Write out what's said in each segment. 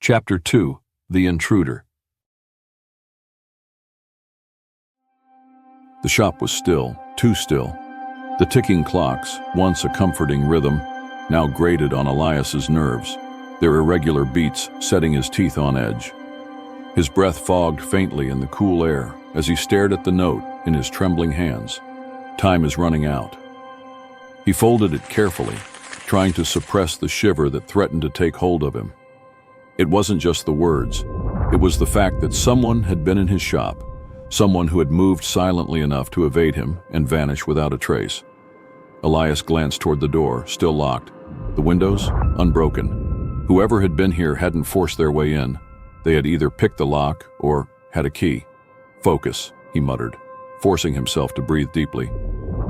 Chapter 2: The Intruder. The shop was still, too still. The ticking clocks, once a comforting rhythm, now grated on Elias's nerves, their irregular beats setting his teeth on edge. His breath fogged faintly in the cool air as he stared at the note in his trembling hands. Time is running out. He folded it carefully, trying to suppress the shiver that threatened to take hold of him. It wasn't just the words. It was the fact that someone had been in his shop, someone who had moved silently enough to evade him and vanish without a trace. Elias glanced toward the door, still locked. The windows, unbroken. Whoever had been here hadn't forced their way in. They had either picked the lock or had a key. "Focus," he muttered, forcing himself to breathe deeply.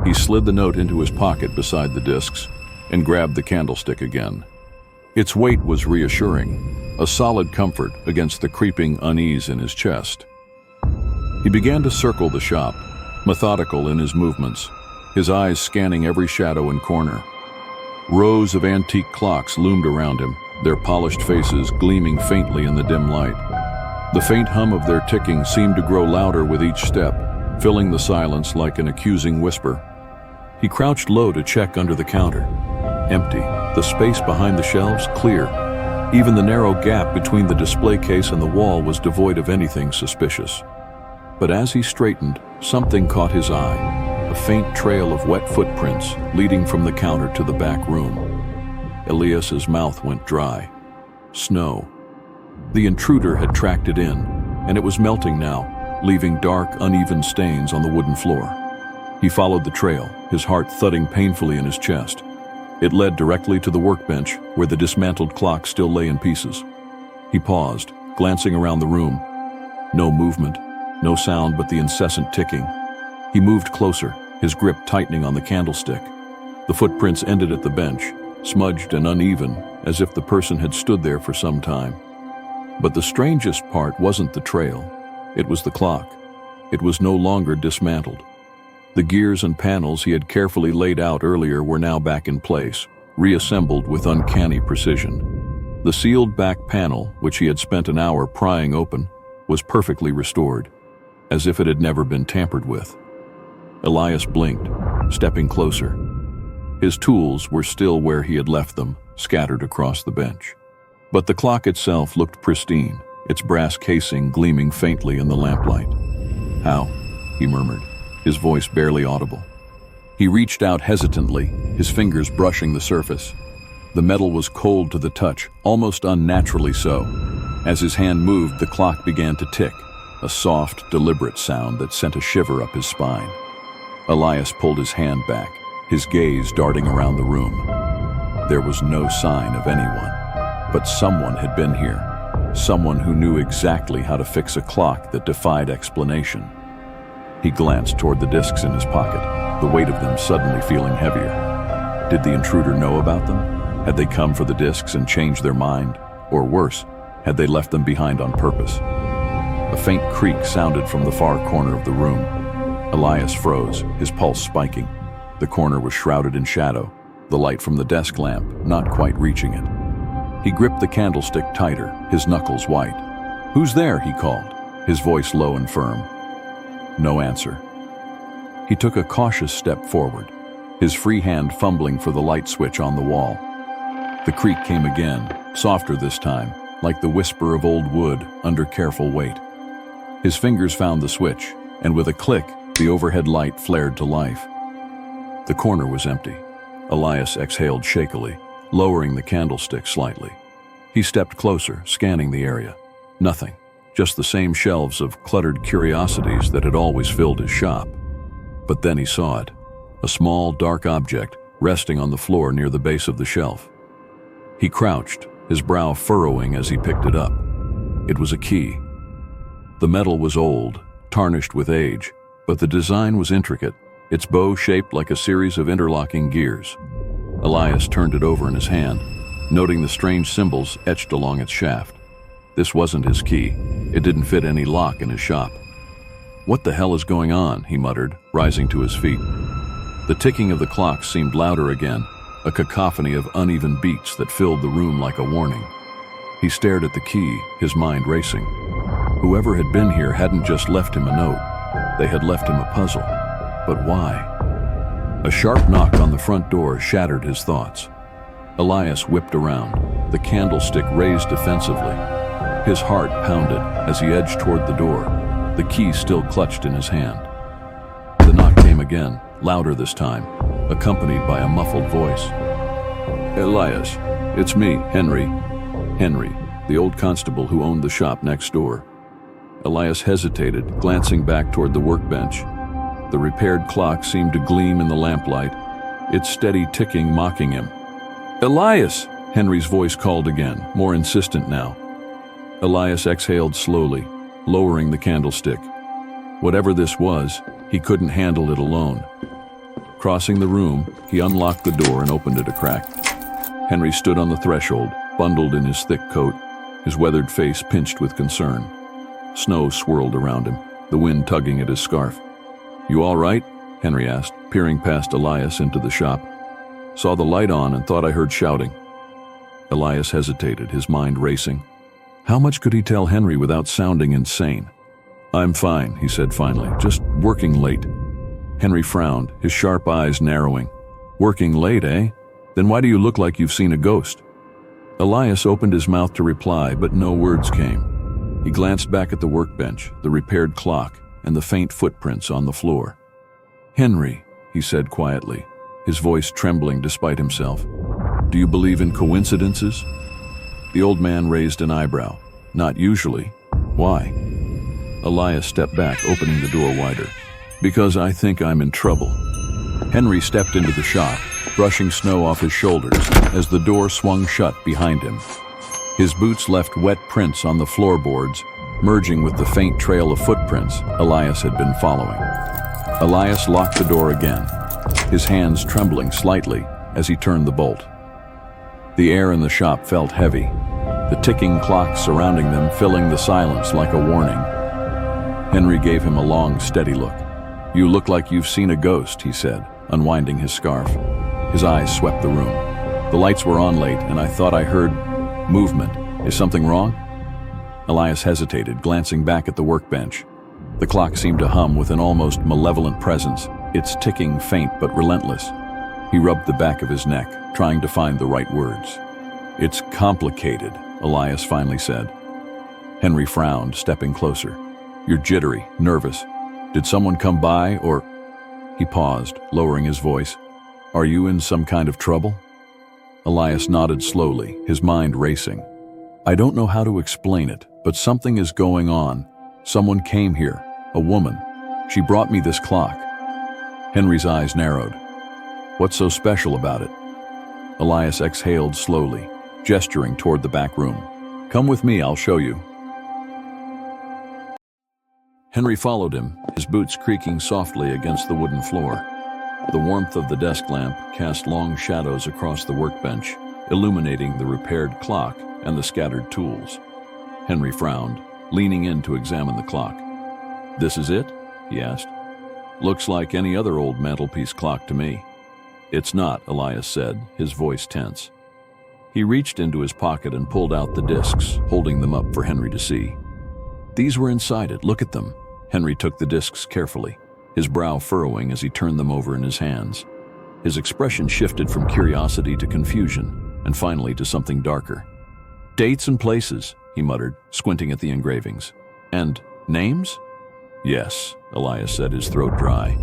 He slid the note into his pocket beside the discs and grabbed the candlestick again. Its weight was reassuring, a solid comfort against the creeping unease in his chest. He began to circle the shop, methodical in his movements, his eyes scanning every shadow and corner. Rows of antique clocks loomed around him, their polished faces gleaming faintly in the dim light. The faint hum of their ticking seemed to grow louder with each step, filling the silence like an accusing whisper. He crouched low to check under the counter. Empty, the space behind the shelves clear. Even the narrow gap between the display case and the wall was devoid of anything suspicious. But as he straightened, something caught his eye, a faint trail of wet footprints leading from the counter to the back room. Elias's mouth went dry. Snow. The intruder had tracked it in, and it was melting now, leaving dark, uneven stains on the wooden floor. He followed the trail, his heart thudding painfully in his chest. It led directly to the workbench, where the dismantled clock still lay in pieces. He paused, glancing around the room. No movement, no sound but the incessant ticking. He moved closer, his grip tightening on the candlestick. The footprints ended at the bench, smudged and uneven, as if the person had stood there for some time. But the strangest part wasn't the trail. It was the clock. It was no longer dismantled. The gears and panels he had carefully laid out earlier were now back in place, reassembled with uncanny precision. The sealed back panel, which he had spent an hour prying open, was perfectly restored, as if it had never been tampered with. Elias blinked, stepping closer. His tools were still where he had left them, scattered across the bench. But the clock itself looked pristine, its brass casing gleaming faintly in the lamplight. "How?" he murmured, his voice barely audible. He reached out hesitantly, his fingers brushing the surface. The metal was cold to the touch, almost unnaturally so. As his hand moved, the clock began to tick, a soft, deliberate sound that sent a shiver up his spine. Elias pulled his hand back, his gaze darting around the room. There was no sign of anyone, but someone had been here, someone who knew exactly how to fix a clock that defied explanation. He glanced toward the discs in his pocket, the weight of them suddenly feeling heavier. Did the intruder know about them? Had they come for the discs and changed their mind? Or worse, had they left them behind on purpose? A faint creak sounded from the far corner of the room. Elias froze, his pulse spiking. The corner was shrouded in shadow, the light from the desk lamp not quite reaching it. He gripped the candlestick tighter, his knuckles white. "Who's there?" he called, his voice low and firm. No answer. He took a cautious step forward, his free hand fumbling for the light switch on the wall. The creak came again, softer this time, like the whisper of old wood under careful weight. His fingers found the switch, and with a click, the overhead light flared to life. The corner was empty. Elias exhaled shakily, lowering the candlestick slightly. He stepped closer, scanning the area. Nothing. Just the same shelves of cluttered curiosities that had always filled his shop. But then he saw it, a small, dark object resting on the floor near the base of the shelf. He crouched, his brow furrowing as he picked it up. It was a key. The metal was old, tarnished with age, but the design was intricate, its bow shaped like a series of interlocking gears. Elias turned it over in his hand, noting the strange symbols etched along its shaft. This wasn't his key. It didn't fit any lock in his shop. "What the hell is going on?" he muttered, rising to his feet. The ticking of the clock seemed louder again, a cacophony of uneven beats that filled the room like a warning. He stared at the key, his mind racing. Whoever had been here hadn't just left him a note. They had left him a puzzle. But why? A sharp knock on the front door shattered his thoughts. Elias whipped around, the candlestick raised defensively. His heart pounded as he edged toward the door, the key still clutched in his hand. The knock came again, louder this time, accompanied by a muffled voice. "Elias, it's me, Henry." Henry, the old constable who owned the shop next door. Elias hesitated, glancing back toward the workbench. The repaired clock seemed to gleam in the lamplight, its steady ticking mocking him. "Elias!" Henry's voice called again, more insistent now. Elias exhaled slowly, lowering the candlestick. Whatever this was, he couldn't handle it alone. Crossing the room, he unlocked the door and opened it a crack. Henry stood on the threshold, bundled in his thick coat, his weathered face pinched with concern. Snow swirled around him, the wind tugging at his scarf. "You all right?" Henry asked, peering past Elias into the shop. "Saw the light on and thought I heard shouting." Elias hesitated, his mind racing. How much could he tell Henry without sounding insane? "I'm fine," he said finally, "just working late." Henry frowned, his sharp eyes narrowing. "Working late, eh? Then why do you look like you've seen a ghost?" Elias opened his mouth to reply, but no words came. He glanced back at the workbench, the repaired clock, and the faint footprints on the floor. "Henry," he said quietly, his voice trembling despite himself, "do you believe in coincidences?" The old man raised an eyebrow. "Not usually. Why?" Elias stepped back, opening the door wider. "Because I think I'm in trouble." Henry stepped into the shop, brushing snow off his shoulders as the door swung shut behind him. His boots left wet prints on the floorboards, merging with the faint trail of footprints Elias had been following. Elias locked the door again, his hands trembling slightly as he turned the bolt. The air in the shop felt heavy, the ticking clocks surrounding them filling the silence like a warning. Henry gave him a long, steady look. "You look like you've seen a ghost," he said, unwinding his scarf. His eyes swept the room. "The lights were on late, and I thought I heard movement. Is something wrong?" Elias hesitated, glancing back at the workbench. The clock seemed to hum with an almost malevolent presence, its ticking faint but relentless. He rubbed the back of his neck, trying to find the right words. "It's complicated," Elias finally said. Henry frowned, stepping closer. "You're jittery, nervous. Did someone come by, or—" He paused, lowering his voice. "Are you in some kind of trouble?" Elias nodded slowly, his mind racing. "I don't know how to explain it, but something is going on. Someone came here, a woman. She brought me this clock." Henry's eyes narrowed. "What's so special about it?" Elias exhaled slowly, gesturing toward the back room. "Come with me, I'll show you." Henry followed him, his boots creaking softly against the wooden floor. The warmth of the desk lamp cast long shadows across the workbench, illuminating the repaired clock and the scattered tools. Henry frowned, leaning in to examine the clock. "This is it?" he asked. "Looks like any other old mantelpiece clock to me." "It's not," Elias said, his voice tense. He reached into his pocket and pulled out the discs, holding them up for Henry to see. "These were inside it, look at them." Henry took the discs carefully, his brow furrowing as he turned them over in his hands. His expression shifted from curiosity to confusion, and finally to something darker. "Dates and places," he muttered, squinting at the engravings. "And names?" "Yes," Elias said, his throat dry.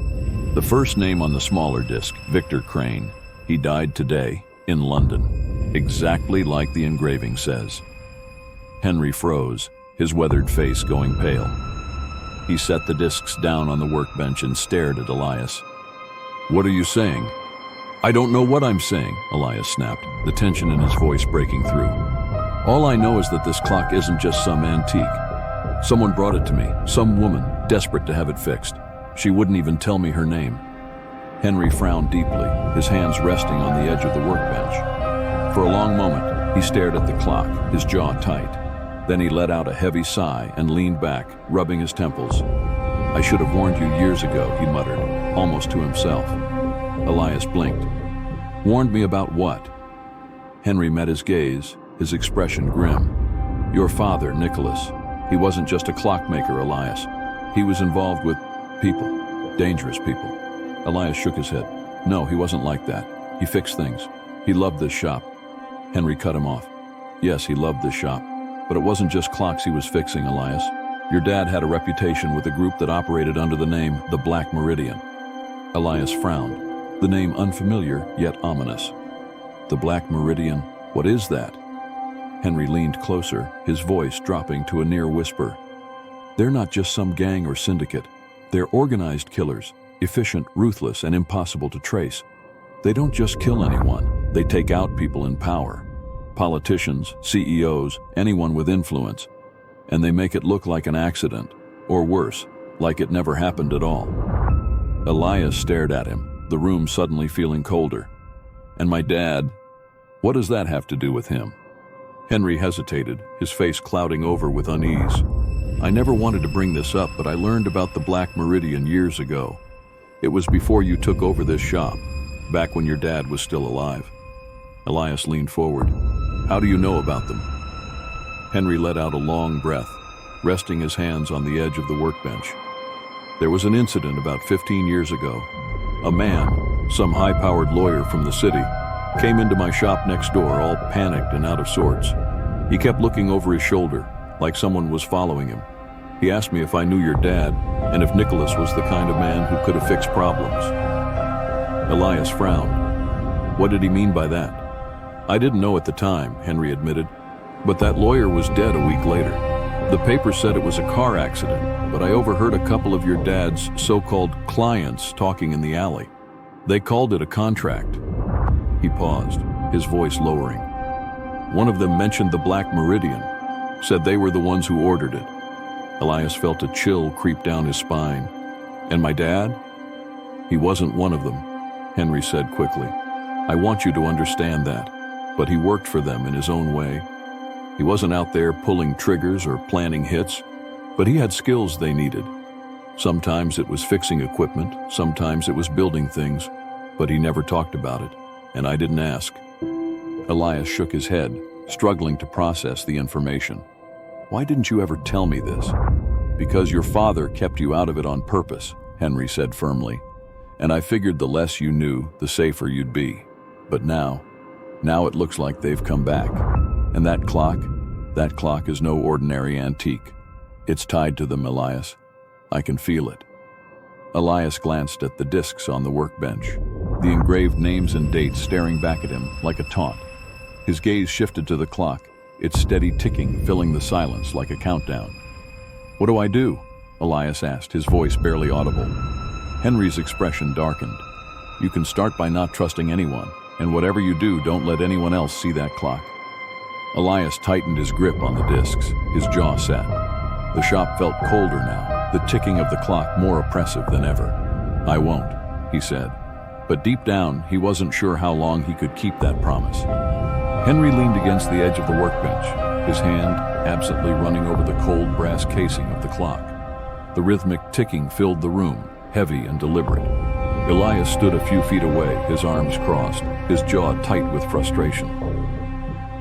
"The first name on the smaller disc, Victor Crane. He died today, in London. Exactly like the engraving says." Henry froze, his weathered face going pale. He set the discs down on the workbench and stared at Elias. "What are you saying?" "I don't know what I'm saying," Elias snapped, the tension in his voice breaking through. "All I know is that this clock isn't just some antique. Someone brought it to me, some woman, desperate to have it fixed. She wouldn't even tell me her name." Henry frowned deeply, his hands resting on the edge of the workbench. For a long moment, he stared at the clock, his jaw tight. Then he let out a heavy sigh and leaned back, rubbing his temples. "I should have warned you years ago," he muttered, almost to himself. Elias blinked. "Warned me about what?" Henry met his gaze, his expression grim. Your father, Nicholas. He wasn't just a clockmaker, Elias. He was involved with people, dangerous people. Elias shook his head. No, he wasn't like that. He fixed things. He loved this shop. Henry cut him off. Yes, he loved this shop. But it wasn't just clocks he was fixing, Elias. Your dad had a reputation with a group that operated under the name the Black Meridian. Elias frowned, the name unfamiliar yet ominous. The Black Meridian, what is that? Henry leaned closer, his voice dropping to a near whisper. They're not just some gang or syndicate. They're organized killers, efficient, ruthless, and impossible to trace. They don't just kill anyone, they take out people in power. Politicians, CEOs, anyone with influence. And they make it look like an accident, or worse, like it never happened at all. Elias stared at him, the room suddenly feeling colder. And my dad, what does that have to do with him? Henry hesitated, his face clouding over with unease. I never wanted to bring this up, but I learned about the Black Meridian years ago. It was before you took over this shop, back when your dad was still alive. Elias leaned forward. How do you know about them? Henry let out a long breath, resting his hands on the edge of the workbench. There was an incident about 15 years ago. A man, some high-powered lawyer from the city, came into my shop next door, all panicked and out of sorts. He kept looking over his shoulder, like someone was following him. He asked me if I knew your dad, and if Nicholas was the kind of man who could have fixed problems. Elias frowned. What did he mean by that? I didn't know at the time, Henry admitted, but that lawyer was dead a week later. The paper said it was a car accident, but I overheard a couple of your dad's so-called clients talking in the alley. They called it a contract. He paused, his voice lowering. One of them mentioned the Black Meridian, said they were the ones who ordered it. Elias felt a chill creep down his spine. And my dad? He wasn't one of them, Henry said quickly. I want you to understand that, but he worked for them in his own way. He wasn't out there pulling triggers or planning hits, but he had skills they needed. Sometimes it was fixing equipment, sometimes it was building things, but he never talked about it, and I didn't ask. Elias shook his head, struggling to process the information. Why didn't you ever tell me this? Because your father kept you out of it on purpose, Henry said firmly. And I figured the less you knew, the safer you'd be. But now it looks like they've come back. And that clock is no ordinary antique. It's tied to them, Elias. I can feel it. Elias glanced at the discs on the workbench, the engraved names and dates staring back at him like a taunt. His gaze shifted to the clock, its steady ticking filling the silence like a countdown. What do I do? Elias asked, his voice barely audible. Henry's expression darkened. You can start by not trusting anyone, and whatever you do, don't let anyone else see that clock. Elias tightened his grip on the discs, his jaw set. The shop felt colder now, the ticking of the clock more oppressive than ever. I won't, he said. But deep down, he wasn't sure how long he could keep that promise. Henry leaned against the edge of the workbench, his hand absently running over the cold brass casing of the clock. The rhythmic ticking filled the room, heavy and deliberate. Elias stood a few feet away, his arms crossed, his jaw tight with frustration.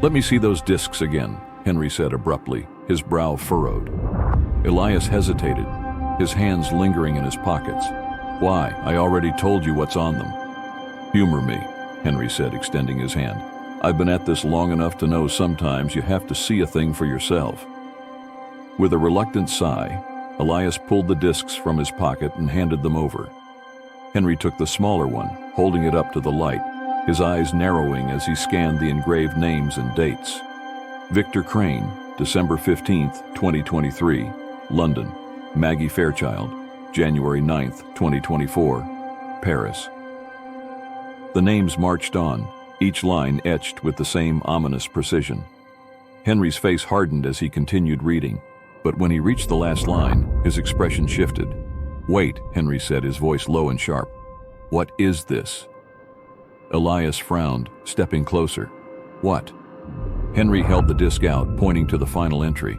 Let me see those discs again, Henry said abruptly, his brow furrowed. Elias hesitated, his hands lingering in his pockets. Why? I already told you what's on them. Humor me, Henry said, extending his hand. I've been at this long enough to know sometimes you have to see a thing for yourself. With a reluctant sigh, Elias pulled the discs from his pocket and handed them over. Henry took the smaller one, holding it up to the light, his eyes narrowing as he scanned the engraved names and dates. Victor Crane, December 15th, 2023, London. Maggie Fairchild, January 9th, 2024, Paris. The names marched on, each line etched with the same ominous precision. Henry's face hardened as he continued reading, but when he reached the last line, his expression shifted. Wait, Henry said, his voice low and sharp. What is this? Elias frowned, stepping closer. What? Henry held the disc out, pointing to the final entry.